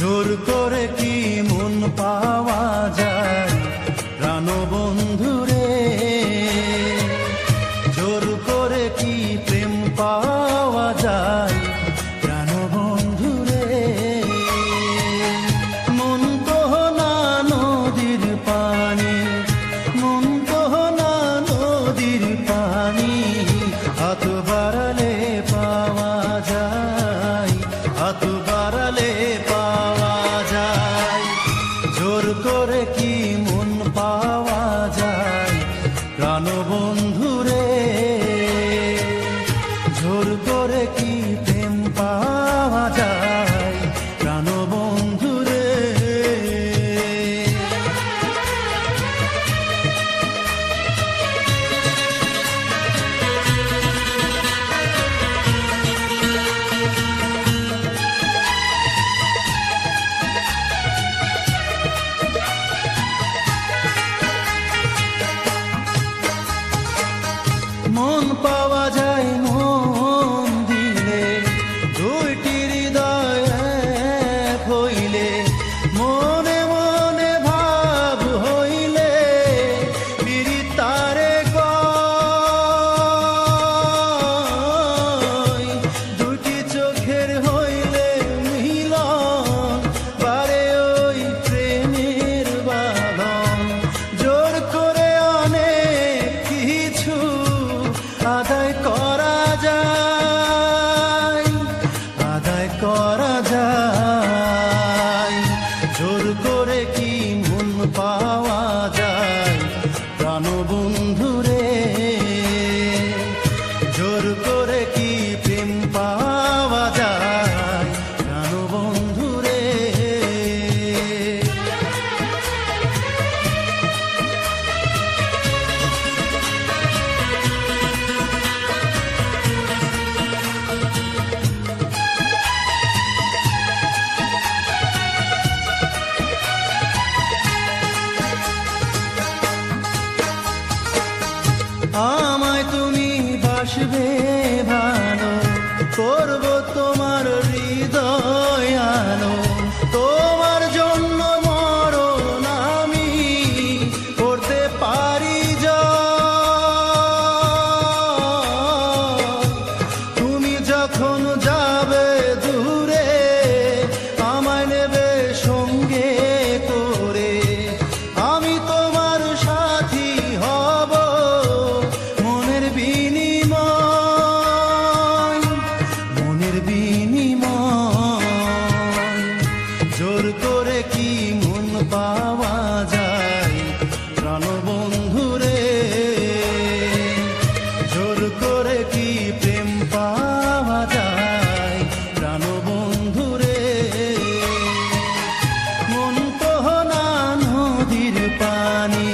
জোর করে কি মন পাওয়া যায় প্রাণবন্ধুরে, জোর করে কি প্রেম পাওয়া যায় প্রাণবন্ধুরে। মন তো না নদীর পানি, মন তো না নদীর পানি, হাত বাড়ালে পাওয়া যায়, হাত বাড়ালে পাওয়া যায়। জোর করে কি মন পাওয়া যায় প্রাণবন্ধুরে, জোর করে কি প্রেম পাওয়া যায় প্রাণবন্ধুরে। মন পাওয়া যায় মন দিলে, দুইটি হৃদয় এক হইলে, মনে মনে ভাব হইলে বিরিতারে কয়। দুটি চোখের হইলে মিলন, বারে ওই প্রেমের বাঁধন। জোর করে অনেক কিছু আদায় করা যায়, আদায় করা যায়। জোর করে কি মন পাওয়া যায় প্রাণবন্ধুরে, জোর করে কি প্রেম পাওয়া যায় প্রাণবন্ধুরে। আমায় তুমি বাসবে ভালো, করবো তোমার হৃদয় আলো। তোমার জন্য মরণ আমি করতে পারি জয়। তুমি যখন যাবে দূরে, আমায় নেবে সঙ্গে করে, আমি তোমার সাথী হব মনের বিনিময়, মনের বিনিময়। জোর করে কি মন পাওয়া যায় প্রাণবন্ধুরে, জোর করে কি প্রেম পাওয়া যায় প্রাণবন্ধুরে। মন তো না নদীর পানি,